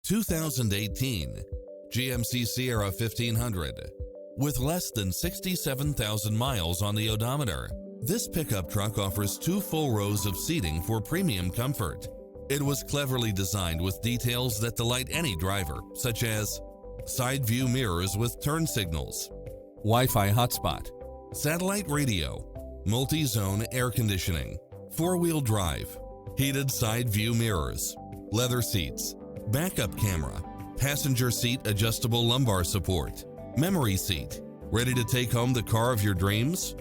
2018 GMC Sierra 1500. With less than 67,000 miles on the odometer, this pickup truck offers 2 full rows of seating for premium comfort. It was cleverly designed with details that delight any driver, such as side view mirrors with turn signals, Wi-Fi hotspot, satellite radio, multi-zone air conditioning, 4-wheel drive, heated side view mirrors, leather seats, backup camera, passenger seat adjustable lumbar support, memory seat. Ready to take home the car of your dreams?